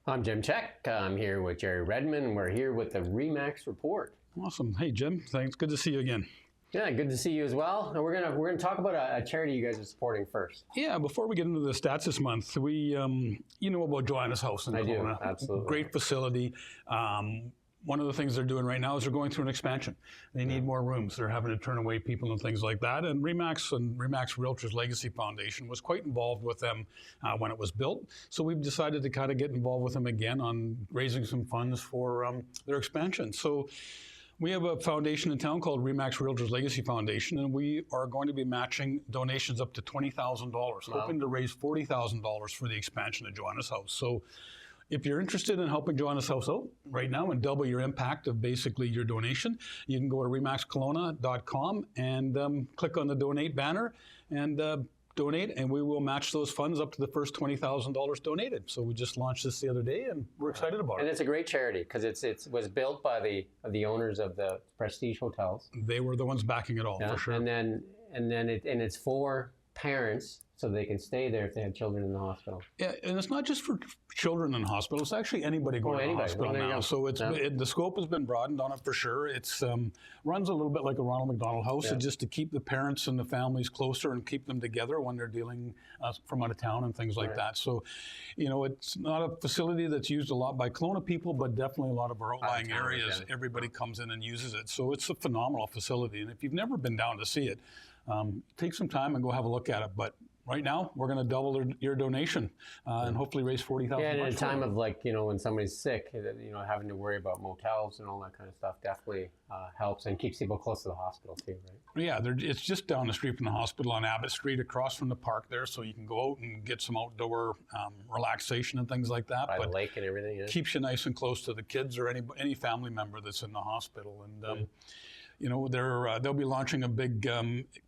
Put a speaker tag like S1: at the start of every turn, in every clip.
S1: I'm Jim Csek. I'm here with Jerry Redman, and we're here with the RE/MAX report.
S2: Awesome. Hey, Jim. Thanks. Good to see you again.
S1: Yeah, good to see you as well. And we're gonna talk about a charity you guys are supporting first.
S2: Yeah, before we get into the stats this month, we you know about Joanna's house in Kelowna.
S1: I do, absolutely.
S2: Great facility. One of the things they're doing right now is they're going through an expansion. They need more rooms. They're having to turn away people and things like that. And RE/MAX and RE/MAX Realtors Legacy Foundation was quite involved with them when it was built. So we've decided to kind of get involved with them again on raising some funds for their expansion. So we have a foundation in town called RE/MAX Realtors Legacy Foundation, and we are going to be matching donations up to $20,000, hoping to raise $40,000 for the expansion of Joanna's house. So if you're interested in helping Joanna's house out right now and double your impact of basically your donation, you can go to remaxkelowna.com and click on the donate banner and donate, and we will match those funds up to the first $20,000 donated. So we just launched this the other day, and we're excited about it.
S1: And it's a great charity because it was built by the owners of the Prestige hotels.
S2: They were the ones backing it all, for sure.
S1: And it's for parents, so they can stay there if they have children in the hospital.
S2: Yeah, and it's not just for children in the hospital. It's actually anybody going to the hospital now. So the scope has been broadened on it for sure. It's runs a little bit like a Ronald McDonald House, just to keep the parents and the families closer and keep them together when they're dealing from out of town and things like that. So, you know, it's not a facility that's used a lot by Kelowna people, but definitely a lot of our outlying areas. Everybody comes in and uses it. So it's a phenomenal facility. And if you've never been down to see it, take some time and go have a look at it. But right now, we're going to double your donation and hopefully raise $40,000. Yeah,
S1: and in a time of when somebody's sick, having to worry about motels and all that kind of stuff definitely helps and keeps people close to the hospital too, right?
S2: Yeah, it's just down the street from the hospital on Abbott Street, across from the park there, so you can go out and get some outdoor relaxation and things like that.
S1: By the lake and everything. Yeah.
S2: Keeps you nice and close to the kids or any family member that's in the hospital. And you know, they'll be launching a big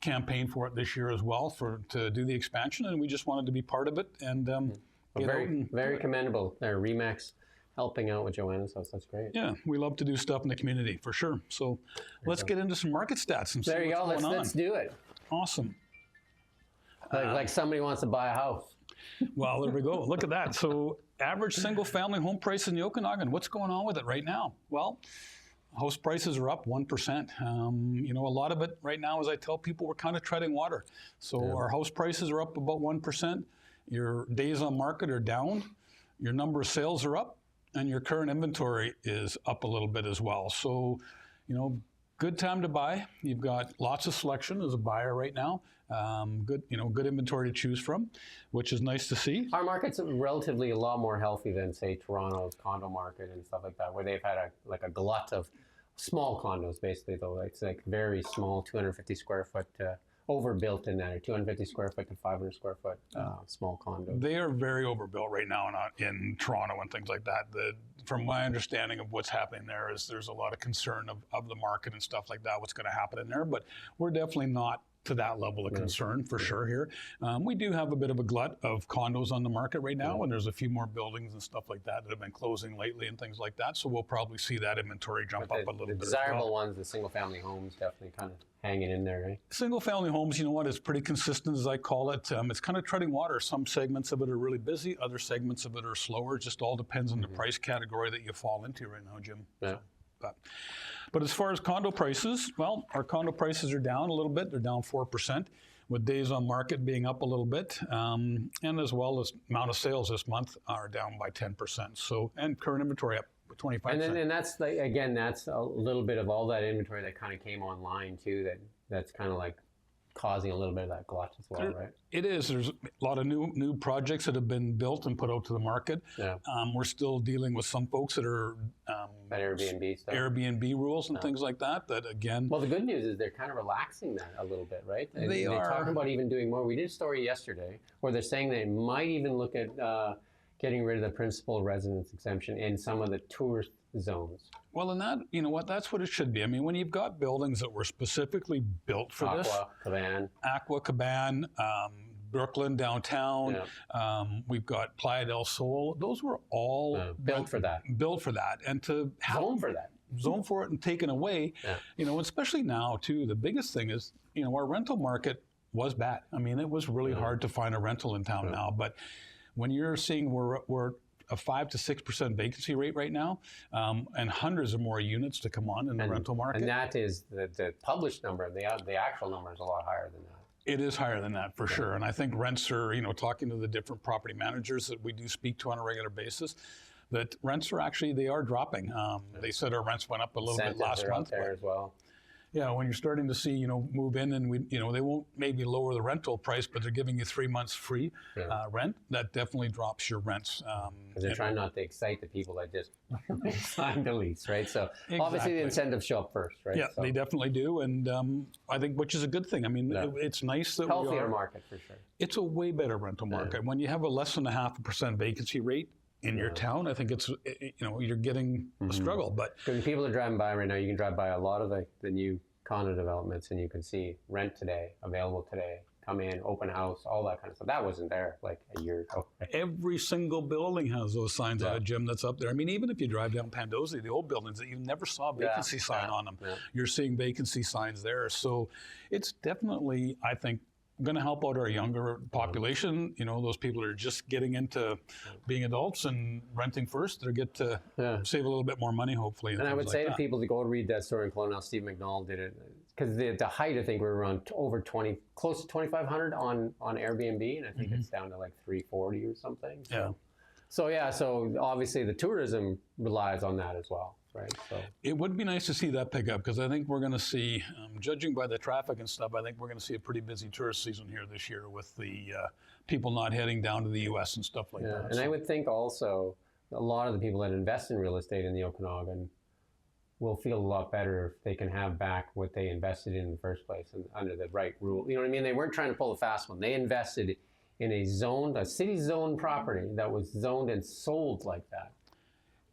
S2: campaign for it this year as well to do the expansion, and we just wanted to be part of it. And
S1: very commendable. RE/MAX helping out with Joanna's house. That's great.
S2: Yeah, we love to do stuff in the community for sure. So let's get into some market stats and see what's going on.
S1: Let's do it.
S2: Awesome.
S1: Like somebody wants to buy a house.
S2: Well, there we go. Look at that. So average single-family home price in the Okanagan. What's going on with it right now? Well, house prices are up 1%. You know, a lot of it right now, as I tell people, we're kind of treading water. So our house prices are up about 1%. Your days on market are down. Your number of sales are up, and your current inventory is up a little bit as well. So, you know, good time to buy. You've got lots of selection as a buyer right now. Good inventory to choose from, which is nice to see.
S1: Our market's relatively a lot more healthy than, say, Toronto's condo market and stuff like that, where they've had a glut of small condos, basically, though. It's like very small, 250 square foot, overbuilt in that, or 250 square foot to 500 square foot small condos.
S2: They are very overbuilt right now in Toronto and things like that. From my understanding of what's happening there is there's a lot of concern of the market and stuff like that, what's going to happen in there. But we're definitely not to that level of concern for sure here. We do have a bit of a glut of condos on the market right now, and there's a few more buildings and stuff like that have been closing lately and things like that. So we'll probably see that inventory jump up a little bit.
S1: The desirable ones, the single-family homes, definitely kind of hanging in there, right?
S2: Single-family homes, you know what, is pretty consistent, as I call it. It's kind of treading water. Some segments of it are really busy. Other segments of it are slower. It just all depends on the price category that you fall into right now, Jim. Yeah. So, but as far as condo prices, well, our condo prices are down a little bit. They're down 4%, with days on market being up a little bit, and as well as amount of sales this month are down by 10%. So, and current inventory up 25%.
S1: And that's like, again, that's a little bit of all that inventory that kind of came online too. That's kind of like causing a little bit of that glut as well, right?
S2: It is. There's a lot of new projects that have been built and put out to the market. Yeah. We're still dealing with some folks that are
S1: that Airbnb stuff.
S2: Airbnb rules and things like that. That again.
S1: Well, the good news is they're kind of relaxing that a little bit, right? And
S2: they are.
S1: They're talking about even doing more. We did a story yesterday where they're saying they might even look at getting rid of the principal residence exemption in some of the tourist zones.
S2: Well, and that, you know what, that's what it should be. I mean, when you've got buildings that were specifically built for Aqua Cabana, Brooklyn downtown, we've got Playa del Sol. Those were all
S1: built for that.
S2: Built for that, and to zone for it and taken away. You know, especially now too. The biggest thing is, you know, our rental market was bad. I mean, it was really hard to find a rental in town now. But when you're seeing we're a 5 to 6% vacancy rate right now, and hundreds of more units to come on in the rental market.
S1: And that is the published number. The actual number is a lot higher than that.
S2: It is higher than that for sure. And I think rents are, talking to the different property managers that we do speak to on a regular basis, that rents are actually, they are dropping. They said our rents went up a little bit last month.
S1: There as well.
S2: Yeah, when you're starting to see, move in and they won't maybe lower the rental price, but they're giving you 3 months free rent. That definitely drops your rents.
S1: Because they're trying not to excite the people that just signed the lease, right? So obviously the incentives show up first, right?
S2: Yeah, so they definitely do, and I think which is a good thing. I mean, it's nice that
S1: healthier market for sure.
S2: It's a way better rental market when you have a less than 0.5% vacancy rate in your town. I think it's you're getting a struggle, but
S1: because people are driving by right now, you can drive by a lot of the new condo developments, and you can see rent today, available today, come in, open house, all that kind of stuff. That wasn't there like a year ago.
S2: Every single building has those signs on it, Jim, that's up there. I mean, even if you drive down Pandosy, the old buildings that you never saw a vacancy sign on them, you're seeing vacancy signs there. So it's definitely, I think, going to help out our younger population. Those people are just getting into being adults and renting first. They get to save a little bit more money, hopefully.
S1: And I would say to people to go read that story in Kelowna. Steve McNall did it because the height, I think, we were around over 20, close to 2,500 on Airbnb, and I think it's down to like 340 or something. So obviously the tourism relies on that as well. Right. So
S2: it would be nice to see that pick up, because I think we're going to see, judging by the traffic and stuff, I think we're going to see a pretty busy tourist season here this year with the people not heading down to the U.S. and stuff like that.
S1: And so I would think also a lot of the people that invest in real estate in the Okanagan will feel a lot better if they can have back what they invested in the first place and under the right rule. You know what I mean? They weren't trying to pull a fast one. They invested in a city zoned property that was zoned and sold like that.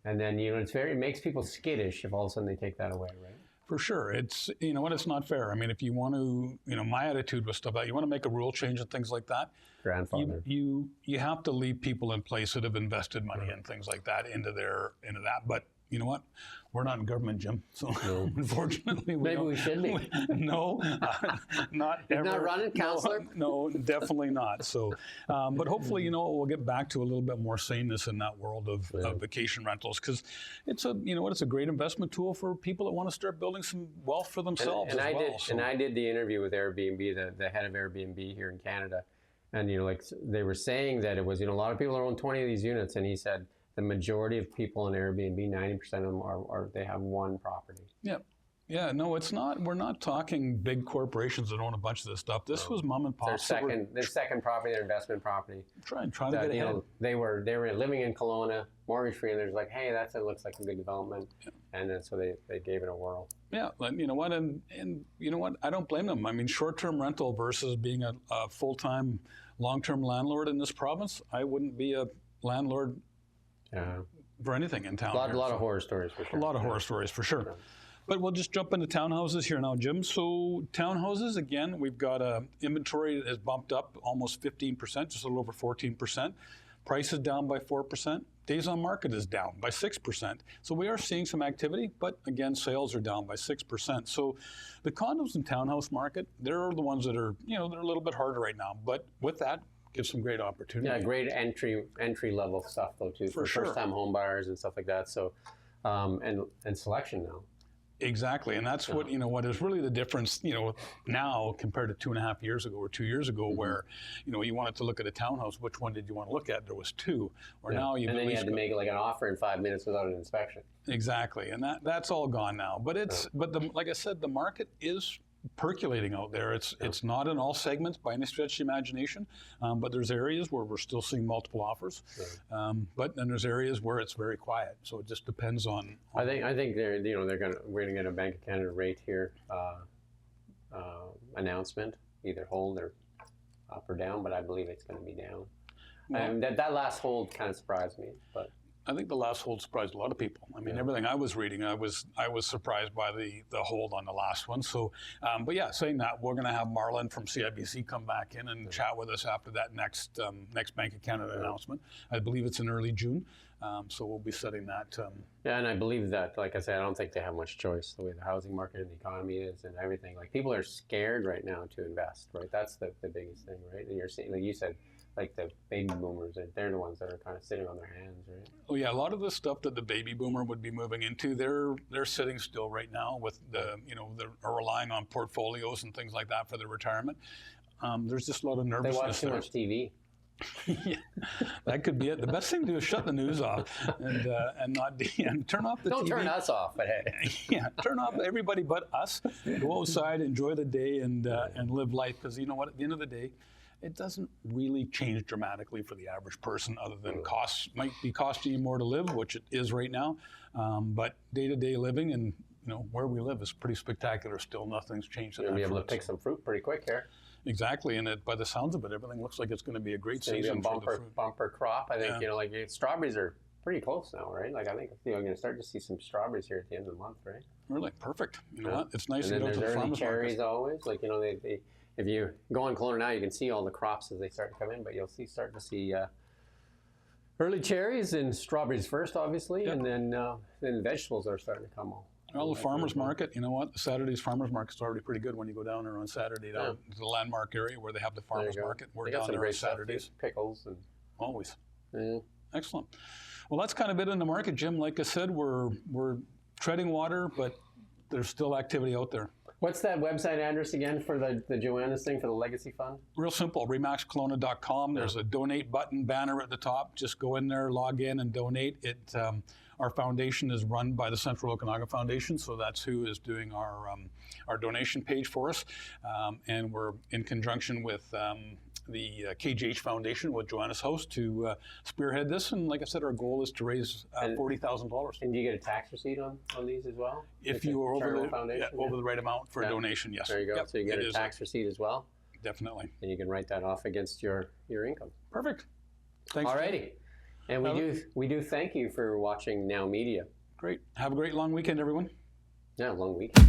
S1: And then, it makes people skittish if all of a sudden they take that away, right?
S2: For sure. It's, it's not fair. I mean, if you want to, my attitude was stuff that you want to make a rule change and things like that.
S1: Grandfather.
S2: You have to leave people in place that have invested money and things like that into that. But you know what? We're not in government, Jim. So unfortunately,
S1: we should be.
S2: No, not ever.
S1: Not running, counselor?
S2: No, definitely not. So, but hopefully, we'll get back to a little bit more saneness in that world of vacation rentals, because it's a great investment tool for people that want to start building some wealth for themselves as well.
S1: And I did the interview with Airbnb, the head of Airbnb here in Canada, and they were saying that it was a lot of people own 20 of these units, and he said the majority of people on Airbnb, 90% of them are they have one property. Yeah.
S2: Yeah, no, it's not. We're not talking big corporations that own a bunch of this stuff. This was mom and pop.
S1: Their second property, their investment property.
S2: Trying to get ahead.
S1: They were living in Kelowna, mortgage free, and they're like, hey, it looks like a good development, and then so they gave it a whirl.
S2: Yeah, you know what, and you know what, I don't blame them. I mean, short-term rental versus being a full-time, long-term landlord in this province, I wouldn't be a landlord for anything in town.
S1: A lot of horror stories for sure.
S2: A lot of horror stories for sure. But we'll just jump into townhouses here now, Jim. So townhouses, again, we've got an inventory that has bumped up almost 15%, just a little over 14%. Price is down by 4%. Days on market is down by 6%. So we are seeing some activity, but again, sales are down by 6%. So the condos and townhouse market, they're the ones that are, they're a little bit harder right now. But with that, gives some great opportunity.
S1: Yeah, great entry level stuff though too for
S2: sure.
S1: First time home buyers and stuff like that. So and selection now.
S2: Exactly, and that's what what is really the difference now compared to 2.5 years ago or 2 years ago, where you wanted to look at a townhouse. Which one did you want to look at? There was two. Or now you
S1: and then you had to make like an offer in 5 minutes without an inspection.
S2: Exactly, and that's all gone now. But like I said, the market is percolating out there. It's not in all segments by any stretch of the imagination, but there's areas where we're still seeing multiple offers. But then there's areas where it's very quiet. So it just depends on.
S1: I think we're gonna get a Bank of Canada rate here announcement, either hold or up or down. But I believe it's going to be down. Well, that last hold kind of surprised me, but.
S2: I think the last hold surprised a lot of people. I mean, everything I was reading, I was surprised by the hold on the last one. So, but yeah, saying that, we're going to have Marlon from CIBC come back in and chat with us after that next Bank of Canada announcement. I believe it's in early June. So we'll be setting that.
S1: Yeah, and I believe that, like I said, I don't think they have much choice the way the housing market and the economy is and everything. Like, people are scared right now to invest, right? That's the biggest thing, right? And you're seeing, like you said, like the baby boomers, they're the ones that are kind of sitting on their hands, right?
S2: Oh yeah, a lot of the stuff that the baby boomer would be moving into, they're sitting still right now with the, they're relying on portfolios and things like that for their retirement. There's just a lot of
S1: They
S2: nervousness
S1: watch too
S2: there.
S1: much TV.
S2: Yeah, that could be it. The best thing to do is shut the news off and not and turn off the
S1: Don't
S2: TV.
S1: turn us off, but hey.
S2: Yeah, turn off everybody but us. Go outside, enjoy the day, and live life. Because you know what? At the end of the day, it doesn't really change dramatically for the average person, other than costs might be costing you more to live, which it is right now. But day-to-day living and where we live is pretty spectacular. Still, nothing's changed.
S1: You'll be able to pick some fruit pretty quick here.
S2: Exactly, and by the sounds of it, everything looks like it's going to be a great season for the fruit.
S1: Bumper crop. I think like strawberries are pretty close now, right? Like, I think you're going to start to see some strawberries here at the end of the month, right?
S2: Really perfect. You know what? It's nice
S1: and
S2: to go to the farmers
S1: cherries
S2: market.
S1: Always. Like, they if you go on Kelowna now, you can see all the crops as they start to come in, but you'll start to see early cherries and strawberries first, obviously, and then vegetables are starting to come all.
S2: Well, the farmers market, you know what? Saturday's farmers market's already pretty good when you go down there on Saturday down to the landmark area where they have the farmers market. We're down there on Saturdays.
S1: Pickles and
S2: always.
S1: Yeah.
S2: Excellent. Well, that's kind of it in the market, Jim. Like I said, we're treading water, but there's still activity out there.
S1: What's that website address again for the Joanna's thing for the Legacy Fund?
S2: Real simple, remaxkelowna.com. There's a donate button banner at the top. Just go in there, log in, and donate. Our foundation is run by the Central Okanagan Foundation, so that's who is doing our donation page for us. And we're in conjunction with the KGH Foundation with Joanna's house to spearhead this. And like I said, our goal is to raise $40,000.
S1: And do you get a tax receipt on these as well?
S2: If you are over the right amount for a donation, yes.
S1: There you go.
S2: Yep.
S1: So you get a tax receipt as well.
S2: Definitely.
S1: And you can write that off against your income.
S2: Perfect. Thanks.
S1: Alrighty. And we do thank you for watching Now Media.
S2: Great. Have a great long weekend, everyone.
S1: Yeah, long weekend.